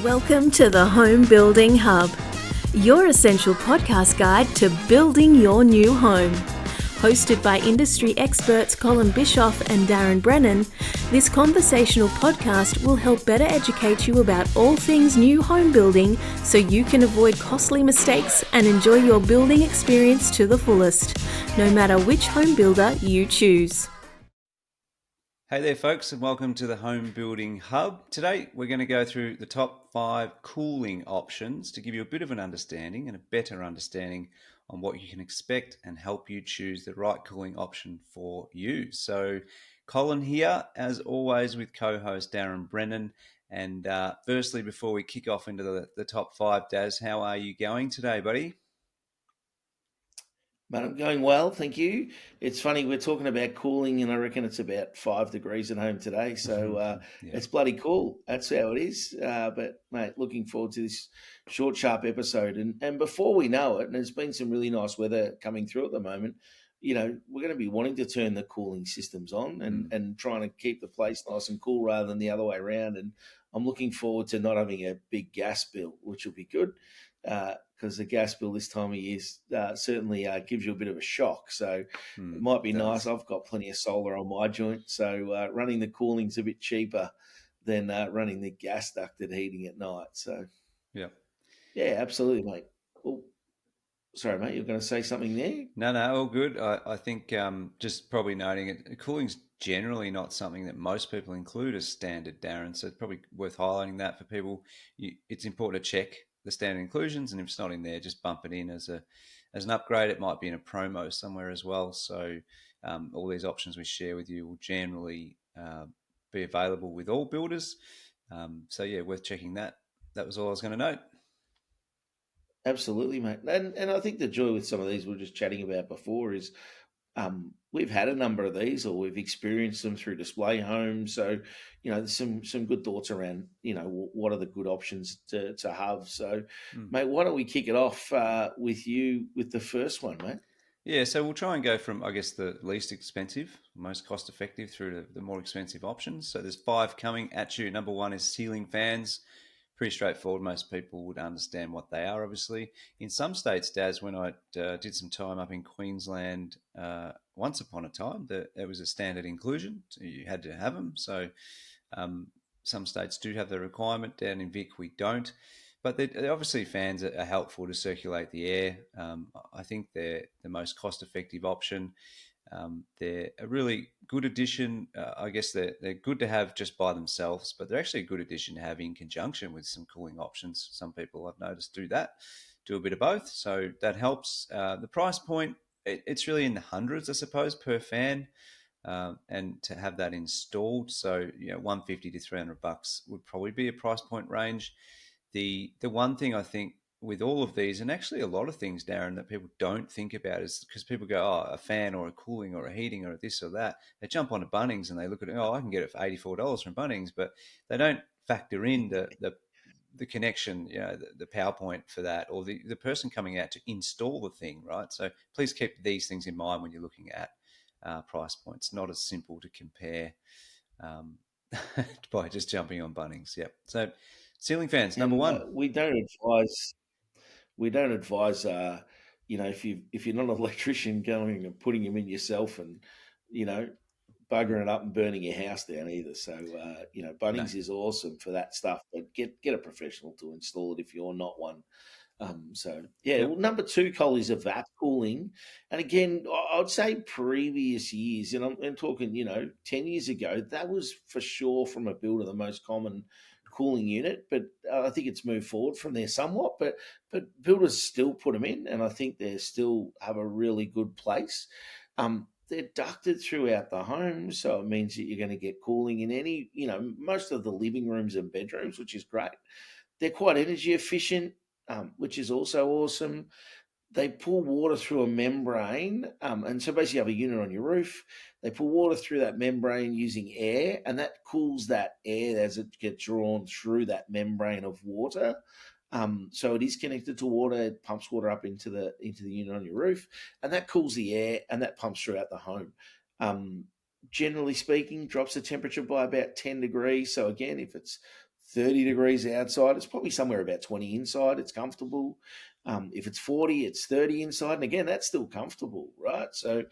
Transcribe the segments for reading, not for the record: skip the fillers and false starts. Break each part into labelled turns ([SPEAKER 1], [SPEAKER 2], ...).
[SPEAKER 1] Welcome to the Home Building Hub, your essential podcast guide to building your new home. Hosted by industry experts Colin and Darren Brennan, this conversational podcast will help better educate you about all things new home building so you can avoid costly mistakes and enjoy your building experience to the fullest, no matter which home builder you choose.
[SPEAKER 2] Hey there folks, and welcome to the Home Building Hub. Today we're going to go through the top 5 cooling options to give you a bit of an understanding and a better understanding on what you can expect and help you choose the right cooling option for you. So Colin here, as always, with co-host Darren Brennan. And firstly, before we kick off into the top 5, Daz, how are you going today, buddy?
[SPEAKER 3] Mate, I'm going well, thank you. It's funny, we're talking about cooling, and I reckon it's about 5 degrees at home today. So It's bloody cool. That's how it is. But, mate, looking forward to this short, sharp episode. And before we know it, and there's been some really nice weather coming through at the moment, you know, we're going to be wanting to turn the cooling systems on and trying to keep the place nice and cool rather than the other way around. And I'm looking forward to not having a big gas bill, which will be good. Because the gas bill this time of year certainly gives you a bit of a shock. So it might be nice. I've got plenty of solar on my joint, so running the cooling's a bit cheaper than running the gas ducted heating at night. So yeah, absolutely, mate. Oh, sorry, mate, you're going to say something there?
[SPEAKER 2] No, all good. I think just probably noting it, cooling's generally not something that most people include as standard, Darren. So it's probably worth highlighting that for people. It's important to check the standard inclusions, and if it's not in there, just bump it in as an upgrade. It might be in a promo somewhere as well. So all these options we share with you will generally be available with all builders. So yeah, worth checking that. That was all I was going to note.
[SPEAKER 3] Absolutely, mate. And I think the joy with some of these we were just chatting about before is we've had a number of these, or we've experienced them through display homes. So, you know, there's some good thoughts around, you know, what are the good options to have. So, mate, why don't we kick it off with you with the first one, mate?
[SPEAKER 2] Yeah, so we'll try and go from, I guess, the least expensive, most cost-effective through to the more expensive options. So there's 5 coming at you. Number 1 is ceiling fans. Pretty straightforward. Most people would understand what they are, obviously. In some states, Daz, when I did some time up in Queensland once upon a time, there was a standard inclusion. So you had to have them. So some states do have the requirement. Down in Vic, we don't. But obviously fans are helpful to circulate the air. I think they're the most cost-effective option. They're a really good addition. I guess they're good to have just by themselves, but they're actually a good addition to have in conjunction with some cooling options. Some people I've noticed do a bit of both. So that helps. The price point, it's really in the hundreds, I suppose, per fan. And to have that installed, so you know, $150 to $300 would probably be a price point range. The one thing I think with all of these, and actually a lot of things, Darren, that people don't think about is because people go, oh, a fan or a cooling or a heating or this or that. They jump onto Bunnings and they look at it, oh, I can get it for $84 from Bunnings, but they don't factor in the connection, you know, the PowerPoint for that, or the person coming out to install the thing, right? So please keep these things in mind when you're looking at price points. Not as simple to compare by just jumping on Bunnings. Yep. So ceiling fans, number 1.
[SPEAKER 3] We don't advise. You know, if you're not an electrician, going and putting them in yourself, and you know, buggering it up and burning your house down either. So you know, Bunnings is awesome for that stuff, but get a professional to install it if you're not one. Well, number 2, Cole, is Evap cooling. And again, I'd say previous years, and I'm talking, you know, 10 years ago, that was for sure from a builder the most common cooling unit. But I think it's moved forward from there somewhat. But builders still put them in, and I think they still have a really good place. They're ducted throughout the home, so it means that you're going to get cooling in any, you know, most of the living rooms and bedrooms, which is great. They're quite energy efficient. Which is also awesome. They pull water through a membrane. And so basically you have a unit on your roof. They pull water through that membrane using air, and that cools that air as it gets drawn through that membrane of water. So it is connected to water. It pumps water up into the unit on your roof, and that cools the air, and that pumps throughout the home. Generally speaking, drops the temperature by about 10 degrees. So again, if it's 30 degrees outside, it's probably somewhere about 20 inside. It's comfortable. If it's 40, it's 30 inside. And again, that's still comfortable, right? So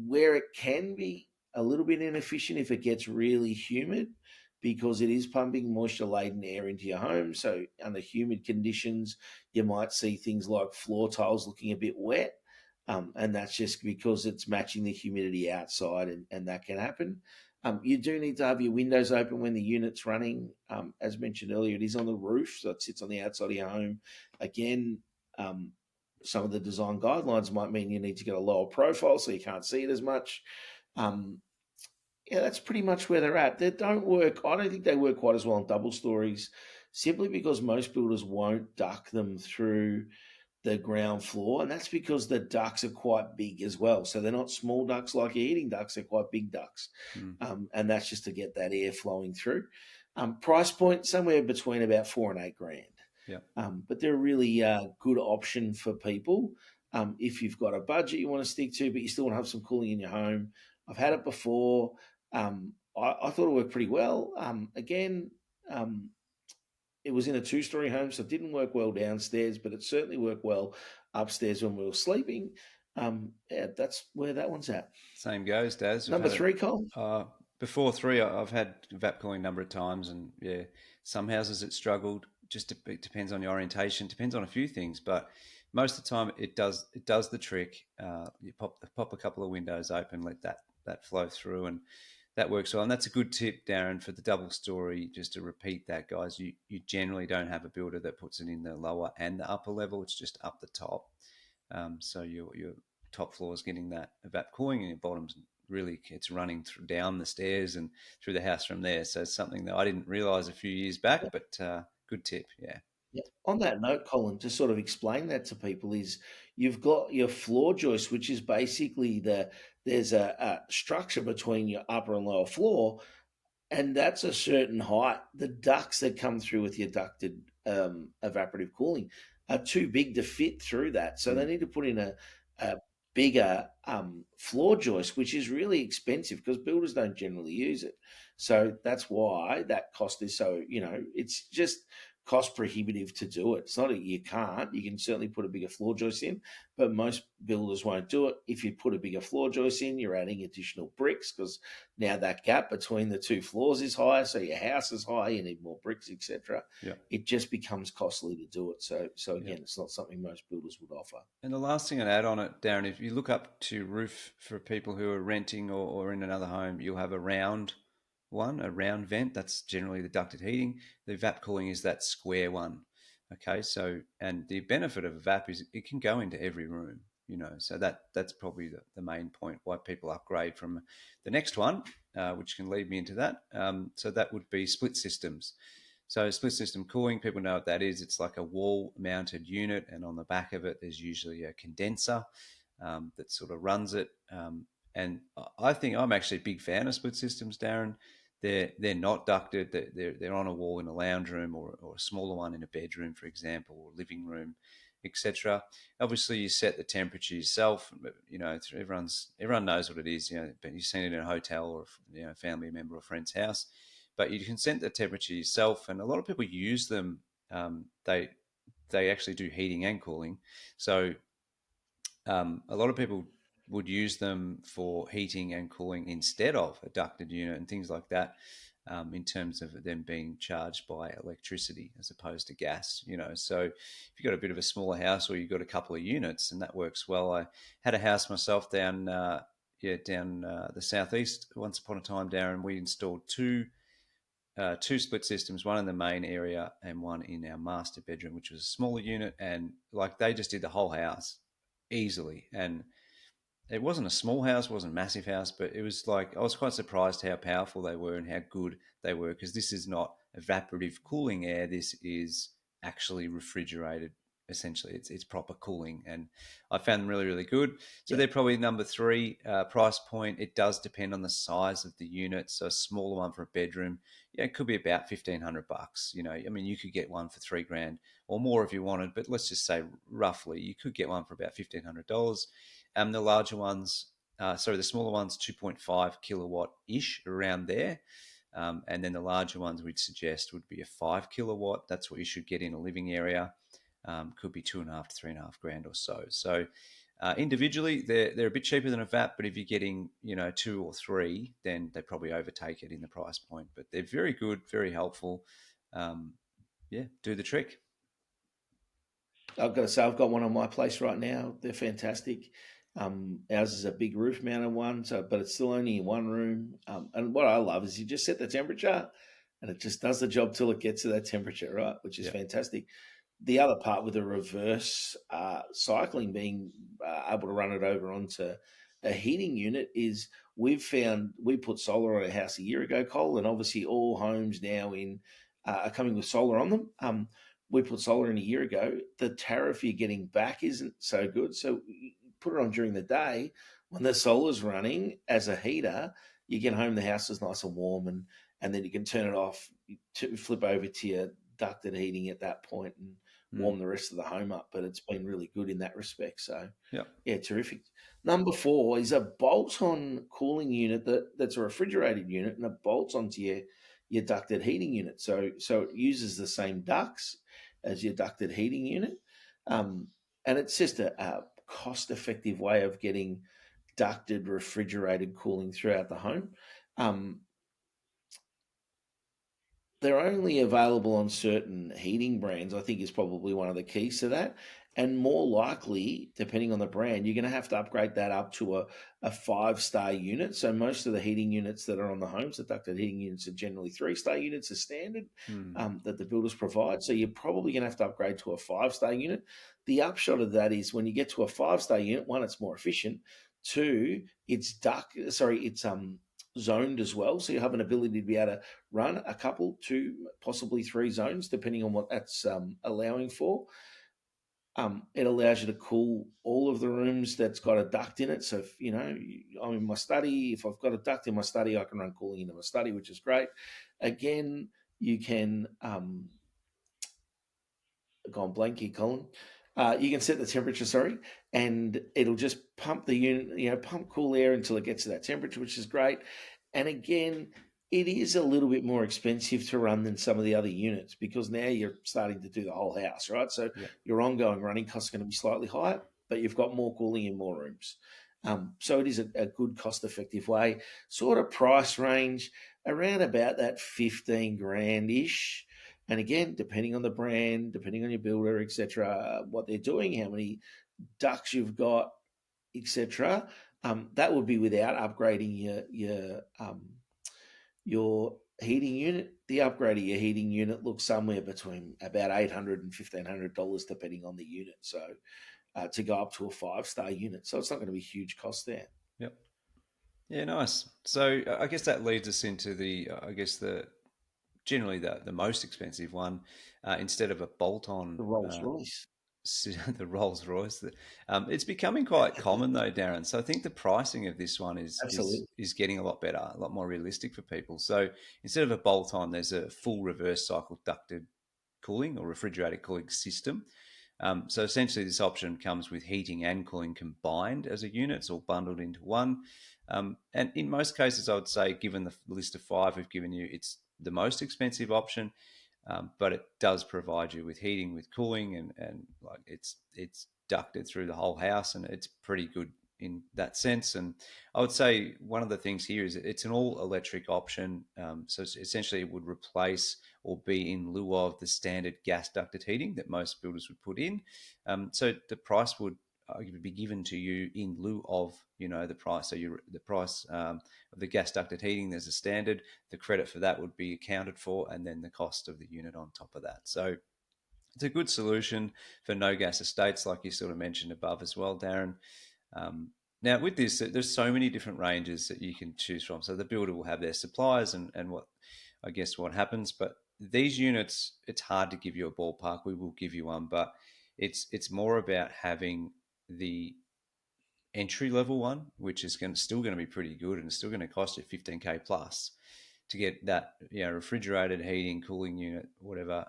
[SPEAKER 3] where it can be a little bit inefficient if it gets really humid, because it is pumping moisture laden air into your home. So under humid conditions, you might see things like floor tiles looking a bit wet. And that's just because it's matching the humidity outside, and that can happen. You do need to have your windows open when the unit's running. As mentioned earlier, it is on the roof, so it sits on the outside of your home. Again, some of the design guidelines might mean you need to get a lower profile so you can't see it as much. Yeah, that's pretty much where they're at. They don't work. I don't think they work quite as well on double stories, simply because most builders won't duct them through the ground floor, and that's because the ducts are quite big as well. So they're not small ducts like your heating ducts; they're quite big ducts, and that's just to get that air flowing through. Price point somewhere between about $4,000 and $8,000.
[SPEAKER 2] Yeah.
[SPEAKER 3] But they're a really good option for people if you've got a budget you want to stick to, but you still want to have some cooling in your home. I've had it before. I thought it worked pretty well. Again, it was in a two-story home, so it didn't work well downstairs, but it certainly worked well upstairs when we were sleeping. Yeah, that's where that one's at.
[SPEAKER 2] Same goes, Daz.
[SPEAKER 3] Number 3, Colin?
[SPEAKER 2] Before 3, I've had Evap cooling a number of times, and yeah, some houses it struggled. It depends on the orientation, depends on a few things, but most of the time it does the trick. You pop a couple of windows open, let that flow through, and that works well. And that's a good tip, Darren, for the double story. Just to repeat that, guys, you generally don't have a builder that puts it in the lower and the upper level. It's just up the top. So your top floor is getting that evap cooling, and your bottom's really it's running down the stairs and through the house from there. So it's something that I didn't realise a few years back, but good tip, yeah.
[SPEAKER 3] Yeah. On that note, Colin, to sort of explain that to people is you've got your floor joist, which is basically there's a structure between your upper and lower floor, and that's a certain height. The ducts that come through with your ducted evaporative cooling are too big to fit through that. So they need to put in a bigger floor joist, which is really expensive because builders don't generally use it. So that's why that cost is so, it's just cost prohibitive to do it. It's not that you can't. You can certainly put a bigger floor joist in, but most builders won't do it. If you put a bigger floor joist in, you're adding additional bricks because now that gap between the two floors is higher, so your house is higher, you need more bricks, etc.
[SPEAKER 2] Yeah.
[SPEAKER 3] It just becomes costly to do it. So again, it's not something most builders would offer.
[SPEAKER 2] And the last thing I'd add on it, Darren, if you look up to roof for people who are renting or in another home, you'll have a round vent. That's generally the ducted heating. The evap cooling is that square one. Okay, so and the benefit of evap is it can go into every room, so that's probably the main point why people upgrade from the next one, which can lead me into that. So that would be split systems. So split system cooling, people know what that is. It's like a wall-mounted unit, and on the back of it, there's usually a condenser that sort of runs it. And I think I'm actually a big fan of split systems, Darren. They're not ducted. They're on a wall in a lounge room or a smaller one in a bedroom, for example, or living room, etc. Obviously, you set the temperature yourself. Everyone knows what it is. But you've seen it in a hotel or a family member or friend's house. But you can set the temperature yourself, and a lot of people use them. They actually do heating and cooling. So a lot of people would use them for heating and cooling instead of a ducted unit and things like that, in terms of them being charged by electricity as opposed to gas. So if you've got a bit of a smaller house or you've got a couple of units, and that works well. I had a house myself down the southeast once upon a time, Darren. We installed two split systems, one in the main area and one in our master bedroom, which was a smaller unit, and they just did the whole house easily. And it wasn't a small house, wasn't a massive house, but it was I was quite surprised how powerful they were and how good they were, because this is not evaporative cooling air. This is actually refrigerated. Essentially, it's proper cooling, and I found them really, really good. So they're probably number 3 price point. It does depend on the size of the unit. So a smaller one for a bedroom, it could be about $1,500. You could get one for $3,000 or more if you wanted, but let's just say roughly you could get one for about $1,500. The larger ones, the smaller ones, 2.5 kilowatt ish, around there. And then the larger ones we'd suggest would be a 5 kilowatt. That's what you should get in a living area. Could be 2.5 to 3.5 grand or so. So individually, they're a bit cheaper than a VAT, but if you're getting 2 or 3, then they probably overtake it in the price point. But they're very good, very helpful. Do the trick.
[SPEAKER 3] I've got to say, I've got one on my place right now. They're fantastic. Ours is a big roof mounted one, but it's still only in one room. And what I love is you just set the temperature and it just does the job till it gets to that temperature, right? Which is fantastic. The other part with the reverse cycling, being able to run it over onto a heating unit, is we put solar on a house a year ago, Cole, and obviously all homes now are coming with solar on them. We put solar in a year ago. The tariff you're getting back isn't so good. So you put it on during the day when the solar's running as a heater. You get home, the house is nice and warm, and then you can turn it off, flip over to your ducted heating at that point, and warm the rest of the home up. But it's been really good in that respect. So yeah, terrific. Number 4 is a bolt-on cooling unit that's a refrigerated unit, and it bolts onto your ducted heating unit. So it uses the same ducts as your ducted heating unit. And it's just a cost-effective way of getting ducted refrigerated cooling throughout the home. They're only available on certain heating brands, I think, is probably one of the keys to that. And more likely, depending on the brand, you're going to have to upgrade that up to a 5-star unit. So most of the heating units that are on the homes, the ducted heating units, are generally 3-star units as standard that the builders provide. So you're probably going to have to upgrade to a 5-star unit. The upshot of that is when you get to a 5-star unit, 1, it's more efficient. 2, it's zoned as well. So you have an ability to be able to run a couple, 2, possibly 3 zones, depending on what that's allowing for. It allows you to cool all of the rooms that's got a duct in it. So if, I'm in my study, if I've got a duct in my study, I can run cooling into my study, which is great. Again, you can gone blanky, Colin. You can set the temperature, and it'll just pump the unit, pump cool air until it gets to that temperature, which is great. And again, it is a little bit more expensive to run than some of the other units because now you're starting to do the whole house, right? So your ongoing running costs are going to be slightly higher, but you've got more cooling in more rooms. So it is a good cost-effective way. Sort of price range around about that 15 grand-ish. And again, depending on the brand, depending on your builder, etc., what they're doing, how many ducts you've got, etc., that would be without upgrading your heating unit. The upgrade of your heating unit looks somewhere between about $800 and $1,500, depending on the unit. So to go up to a 5-star unit, so it's not going to be huge cost there.
[SPEAKER 2] Yep. Yeah, nice. So I guess that leads us into generally the most expensive one, instead of a bolt-on.
[SPEAKER 3] The Rolls-Royce.
[SPEAKER 2] The Rolls-Royce. It's becoming quite common though, Darren. So I think the pricing of this one is getting a lot better, a lot more realistic for people. So instead of a bolt-on, there's a full reverse cycle ducted cooling or refrigerated cooling system. So essentially this option comes with heating and cooling combined as a unit. It's all bundled into one. And in most cases, I would say, given the list of 5 we've given you, it's the most expensive option, but it does provide you with heating, with cooling, and like it's ducted through the whole house, and it's pretty good in that sense. And I would say one of the things here is it's an all-electric option, so essentially it would replace or be in lieu of the standard gas ducted heating that most builders would put in. So the price would be given to you in lieu of the price. So the price of the gas ducted heating, there's a standard. The credit for that would be accounted for, and then the cost of the unit on top of that. So it's a good solution for no gas estates, like you sort of mentioned above as well, Darren. Now with this, there's so many different ranges that you can choose from. So the builder will have their suppliers and what happens. But these units, it's hard to give you a ballpark. We will give you one, but it's more about having the entry level one, which is still going to be pretty good and it's still going to cost you 15K plus to get that refrigerated heating, cooling unit, whatever,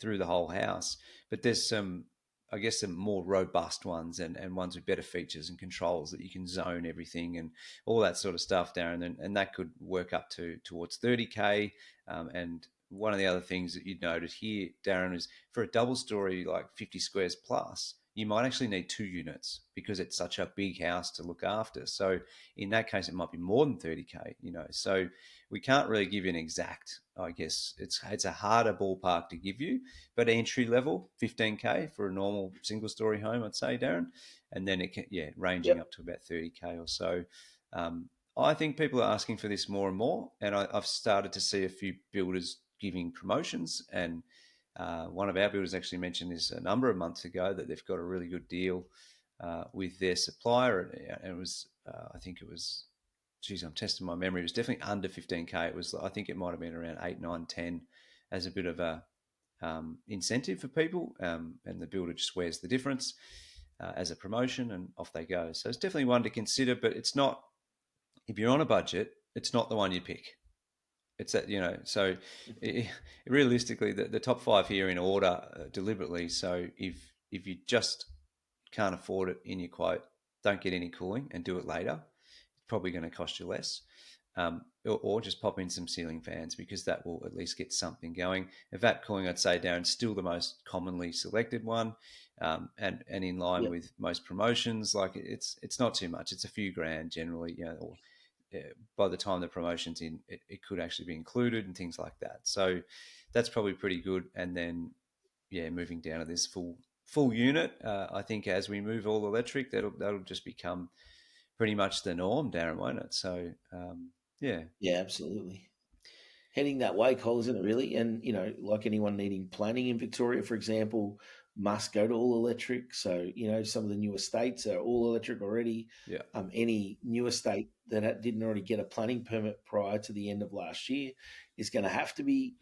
[SPEAKER 2] through the whole house. But there's some I guess, the more robust ones and ones with better features and controls that you can zone everything and all that sort of stuff, Darren. And that could work up towards 30K. And one of the other things that you'd noted here, Darren, is for a double story, like 50 squares plus, you might actually need 2 units because it's such a big house to look after. So in that case, it might be more than 30K, So we can't really give you an exact, I guess. It's a harder ballpark to give you, but entry level, 15K for a normal single story home, I'd say, Darren. And then it can, ranging
[SPEAKER 3] Yep.
[SPEAKER 2] up to about 30K or so. I think people are asking for this more and more. And I've started to see a few builders giving promotions. And one of our builders actually mentioned this a number of months ago that they've got a really good deal with their supplier. And it was, I think it was, geez, I'm testing my memory. It was definitely under 15K. It was, I think it might have been around 8, 9, 10 as a bit of a incentive for people. And the builder just wears the difference as a promotion and off they go. So it's definitely one to consider, but it's not, if you're on a budget, it's not the one you pick. It's that, so realistically, the top 5 here in order deliberately. So if you just can't afford it in your quote, don't get any cooling and do it later. It's probably going to cost you less. Or just pop in some ceiling fans because that will at least get something going. Evap cooling, I'd say, Darren, still the most commonly selected one, and in line
[SPEAKER 3] Yep.
[SPEAKER 2] with most promotions. Like it's not too much. It's a few grand generally, or by the time the promotion's in, it could actually be included and things like that. So that's probably pretty good. And then, moving down to this full unit, I think as we move all electric, that'll just become pretty much the norm, Darren, won't it? So, yeah.
[SPEAKER 3] Yeah, absolutely. Heading that way, Cole, isn't it really? And like anyone needing planning in Victoria, for example, must go to all electric. So some of the new estates are all electric already.
[SPEAKER 2] Yeah.
[SPEAKER 3] Any new estate that didn't already get a planning permit prior to the end of last year is going to have to be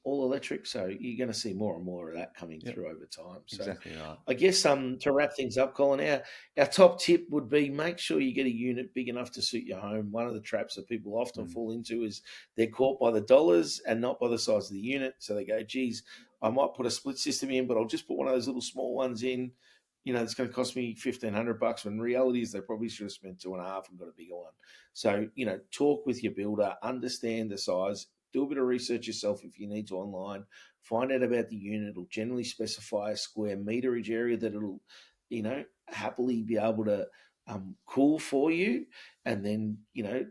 [SPEAKER 3] all electric. So you're going to see more and more of that coming
[SPEAKER 2] Yep.
[SPEAKER 3] through over time. So
[SPEAKER 2] Exactly right.
[SPEAKER 3] I guess to wrap things up, Colin, our top tip would be make sure you get a unit big enough to suit your home. One of the traps that people often fall into is they're caught by the dollars and not by the size of the unit. So they go, geez, I might put a split system in, but I'll just put one of those little small ones in. It's going to cost me $1,500. When reality is they probably should have spent 2.5 and got a bigger one. So, talk with your builder, understand the size, do a bit of research yourself if you need to online, find out about the unit. It'll generally specify a square meterage area that it'll, happily be able to cool for you. And then,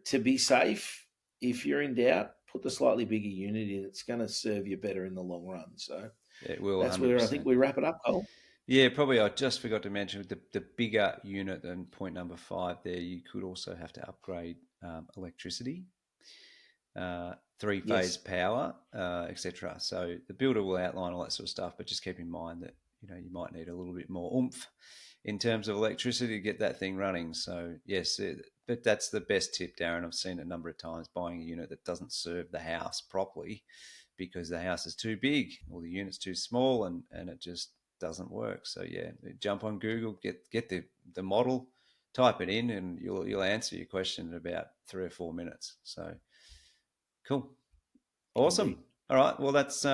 [SPEAKER 3] to be safe, if you're in doubt, put the slightly bigger unit in. It's going to serve you better in the long run. So
[SPEAKER 2] it will.
[SPEAKER 3] that's
[SPEAKER 2] 100%.
[SPEAKER 3] where I think we wrap it up, Cole.
[SPEAKER 2] Yeah, probably. I just forgot to mention the bigger unit than point number 5 there, you could also have to upgrade electricity, 3-phase power, etc. So the builder will outline all that sort of stuff, but just keep in mind that you might need a little bit more oomph in terms of electricity to get that thing running. So yes, but that's the best tip, Darren. I've seen it a number of times, buying a unit that doesn't serve the house properly because the house is too big or the unit's too small, and it just doesn't work. So yeah, jump on Google, get the model, type it in, and you'll answer your question in about 3 or 4 minutes. So cool. Awesome.
[SPEAKER 3] Indeed.
[SPEAKER 2] All right. Well, that
[SPEAKER 3] Good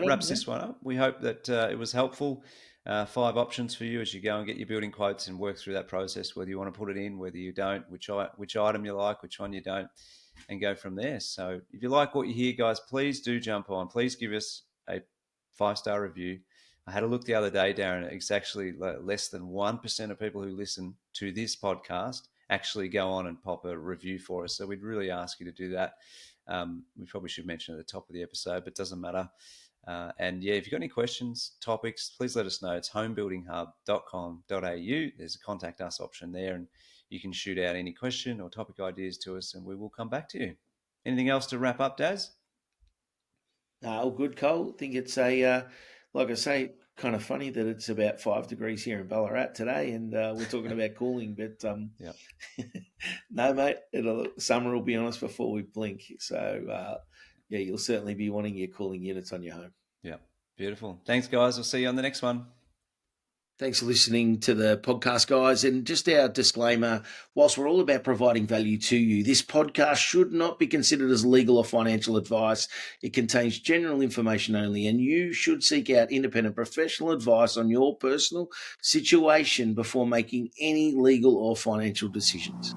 [SPEAKER 3] on
[SPEAKER 2] wraps
[SPEAKER 3] you,
[SPEAKER 2] this one up. We hope that it was helpful. 5 options for you as you go and get your building quotes and work through that process, whether you want to put it in, whether you don't, which item you like, which one you don't, and go from there. So if you like what you hear, guys, please do jump on. Please give us a 5-star review. I had a look the other day, Darren. It's actually less than 1% of people who listen to this podcast actually go on and pop a review for us. So we'd really ask you to do that. We probably should mention at the top of the episode, but it doesn't matter. And yeah, if you've got any questions, topics, please let us know. It's homebuildinghub.com.au. There's a contact us option there, and you can shoot out any question or topic ideas to us, and we will come back to you. Anything else to wrap up, Daz?
[SPEAKER 3] All good, Cole. I think it's like I say, kind of funny that it's about 5 degrees here in Ballarat today, and we're talking about cooling. But
[SPEAKER 2] yeah,
[SPEAKER 3] no, mate, summer will be on us before we blink. So you'll certainly be wanting your cooling units on your home.
[SPEAKER 2] yeah, beautiful. Thanks, guys. We'll see you on the next one.
[SPEAKER 3] Thanks for listening to the podcast, guys. And just our disclaimer, whilst we're all about providing value to you, this podcast should not be considered as legal or financial advice. It contains general information only, and you should seek out independent professional advice on your personal situation before making any legal or financial decisions.